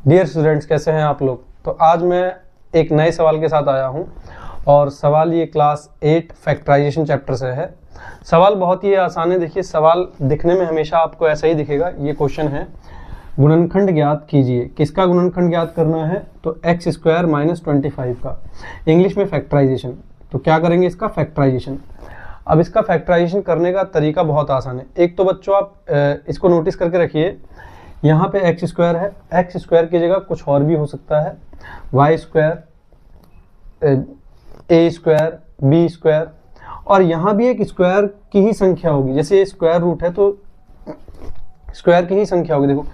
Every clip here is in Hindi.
डियर स्टूडेंट्स, कैसे हैं आप लोग। तो आज मैं एक नए सवाल के साथ आया हूं और सवाल ये क्लास 8 फैक्टराइजेशन चैप्टर से है। सवाल बहुत ही आसान है। देखिए, सवाल दिखने में हमेशा आपको ऐसा ही दिखेगा। ये क्वेश्चन है, गुणनखंड ज्ञात कीजिए। किसका गुणनखंड ज्ञात करना है? तो एक्स स्क्वायर माइनस 25 का, इंग्लिश में फैक्टराइजेशन। तो क्या करेंगे? इसका फैक्टराइजेशन। अब इसका फैक्टराइजेशन करने का तरीका बहुत आसान है। एक तो बच्चों आप इसको नोटिस करके रखिए, यहाँ पे एक्स स्क्वायर है, एक्स स्क्वायर की जगह कुछ और भी हो सकता है, वाई स्क्वायर, ए स्क्वायर, बी स्क्वायर, और यहाँ भी एक स्क्वायर की ही संख्या होगी। जैसे ये स्क्वायर रूट है तो स्क्वायर की ही संख्या होगी। देखो,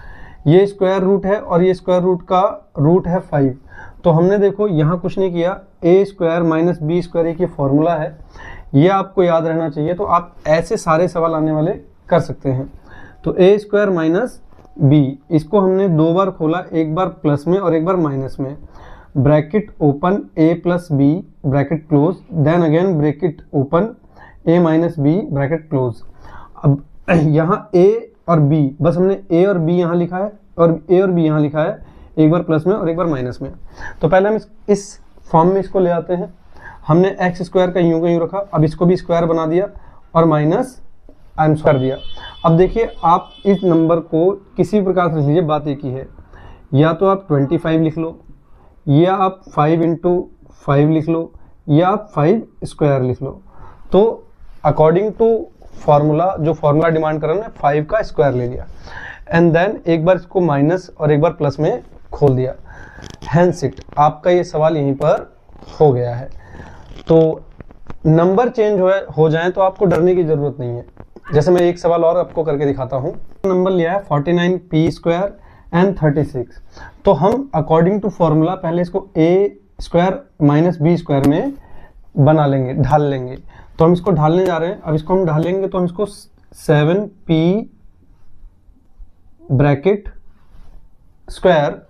ये स्क्वायर रूट है और ये स्क्वायर रूट का रूट है 5। तो हमने देखो यहाँ कुछ नहीं किया, ए स्क्वायर माइनस बी स्क्वायर एक ये फॉर्मूला है, ये आपको याद रहना चाहिए। तो आप ऐसे सारे सवाल आने वाले कर सकते हैं। तो ए स्क्वायर माइनस बी, इसको हमने दो बार खोला, एक बार प्लस में और एक बार माइनस में। Bracket open A plus B bracket close, then again bracket open A minus B bracket close. अब यहाँ ए और बी, बस हमने ए और बी यहाँ लिखा है और ए और बी यहाँ लिखा है, एक बार प्लस में और एक बार माइनस में। तो पहले हम इस फॉर्म में इसको ले आते हैं। हमने एक्स स्क्वायर का यूं का यूं रखा, अब इसको भी स्क्वायर बना दिया और माइनस कर दिया। अब देखिए, आप इस नंबर को किसी प्रकार से लिख लीजिए, बात एक ही है। या तो आप 25 लिख लो, या आप 5 × 5 लिख लो, या आप 5 स्क्वायर लिख लो। तो अकॉर्डिंग टू फॉर्मूला, जो फॉर्मूला डिमांड कर रहा है, 5 का स्क्वायर ले लिया एंड देन एक बार इसको माइनस और एक बार प्लस में खोल दिया। हैंस इट, आपका ये सवाल यहीं पर हो गया है। तो नंबर चेंज हो जाए तो आपको डरने की जरूरत नहीं है। जैसे मैं एक सवाल और आपको करके दिखाता हूँ। नंबर लिया है 49p स्क्वायर एंड 36। तो हम अकॉर्डिंग टू फॉर्मूला पहले इसको ए स्क्वायर माइनस बी स्क्वायर में बना लेंगे, ढाल लेंगे। तो हम इसको ढालने जा रहे हैं। अब इसको हम ढालेंगे तो हम इसको 7p bracket square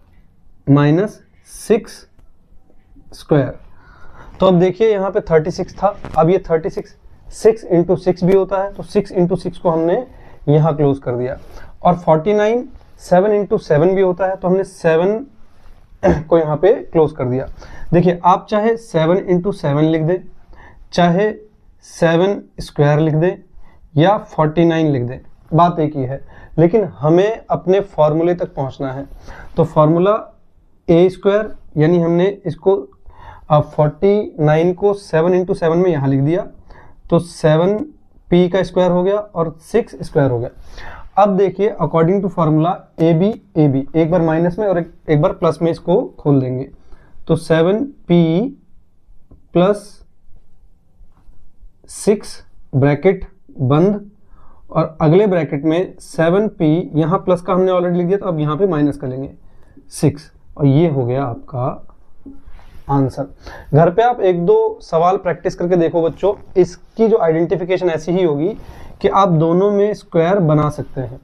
minus 6 square. तो अब देखिए, यहाँ पे 36 था, अब ये 36 6 × 6 भी होता है, तो 6 × 6 को हमने यहाँ क्लोज कर दिया। और 49 7 × 7 भी होता है, तो हमने 7 को यहाँ पे क्लोज कर दिया। देखिए, आप चाहे 7 × 7 लिख दें, चाहे 7 स्क्वायर लिख दें, या 49 लिख दें, बात एक ही है। लेकिन हमें अपने फॉर्मूले तक पहुँचना है। तो फॉर्मूला ए स्क्वायर, यानी हमने इसको 49 को 7 × 7 में यहाँ लिख दिया, तो 7p का स्क्वायर हो गया और 6 स्क्वायर हो गया। अब देखिए, according to formula A B, एक बार माइनस में और एक बार प्लस में इसको खोल देंगे। तो 7p प्लस 6 ब्रैकेट बंद और अगले ब्रैकेट में 7p, यहाँ प्लस का हमने ऑलरेडी लिख दिया, तो अब यहाँ पे माइनस कर लेंगे 6, और ये हो गया आपका आंसर। घर पे आप एक दो सवाल प्रैक्टिस करके देखो बच्चों। इसकी जो आइडेंटिफिकेशन ऐसी ही होगी कि आप दोनों में स्क्वायर बना सकते हैं,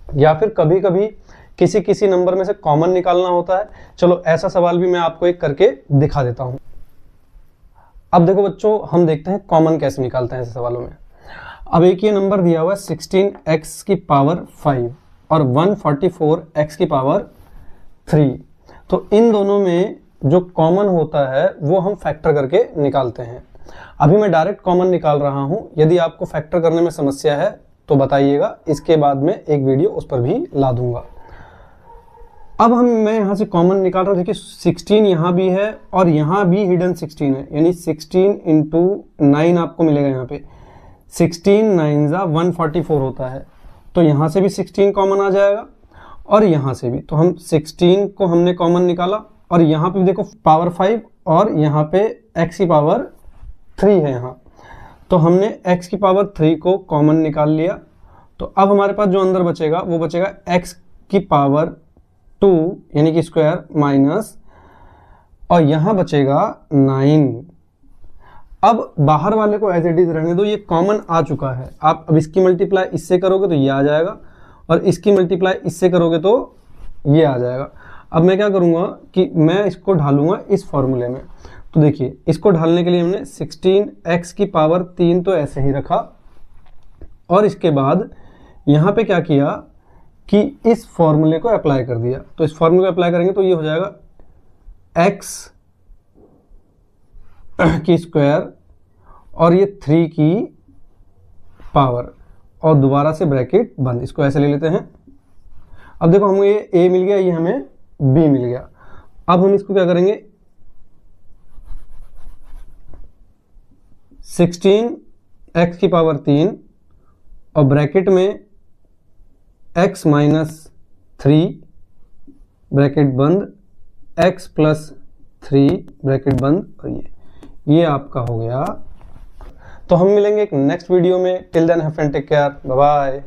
या फिर कभी कभी किसी नंबर में से कॉमन निकालना होता है। चलो, ऐसा सवाल भी मैं आपको एक करके दिखा देता हूं। अब देखो बच्चों, हम देखते हैं कॉमन कैसे निकालते हैं ऐसे सवालों में। अब एक ये नंबर दिया हुआ है 16x की पावर 5 और 144x की पावर 3। तो इन दोनों में जो कॉमन होता है वो हम फैक्टर करके निकालते हैं। अभी मैं डायरेक्ट कॉमन निकाल रहा हूं। यदि आपको फैक्टर करने में समस्या है तो बताइएगा, इसके बाद में एक वीडियो उस पर भी ला दूंगा। अब मैं यहां से कॉमन निकाल रहा हूं। देखिए, 16 यहां भी है और यहां भी हिडन 16 है, यानी 16 × 9 आपको मिलेगा। यहाँ पे 16 9 144 होता है, तो यहां से भी 16 कॉमन आ जाएगा और यहां से भी। तो हम 16 को हमने कॉमन निकाला, और यहाँ पे देखो पावर 5 और यहाँ पे x की पावर 3 है यहाँ, तो हमने x की पावर 3 को कॉमन निकाल लिया। तो अब हमारे पास जो अंदर बचेगा वो बचेगा x की पावर 2 यानी कि स्क्वायर माइनस, और यहाँ बचेगा 9। अब बाहर वाले को एज इट इज रहने दो, ये कॉमन आ चुका है। आप अब इसकी मल्टीप्लाई इससे करोगे तो ये आ जाएगा, और इसकी मल्टीप्लाई इससे करोगे तो ये आ जाएगा। अब मैं क्या करूंगा कि मैं इसको ढालूंगा इस फॉर्मूले में। तो देखिए, इसको ढालने के लिए हमने 16x की पावर 3 तो ऐसे ही रखा, और इसके बाद यहाँ पे क्या किया कि इस फॉर्मूले को अप्लाई कर दिया। तो इस फॉर्मूले को अप्लाई करेंगे तो ये हो जाएगा x की स्क्वायर और ये 3 की पावर और दोबारा से ब्रैकेट बंद। इसको ऐसे ले लेते हैं। अब देखो हमें ये a मिल गया, ये हमें b मिल गया। अब हम इसको क्या करेंगे, 16 x की पावर 3 और ब्रैकेट में x माइनस 3 ब्रैकेट बंद, x प्लस 3 ब्रैकेट बंद, और ये आपका हो गया। तो हम मिलेंगे एक नेक्स्ट वीडियो में। Till then have fun, take care, bye bye.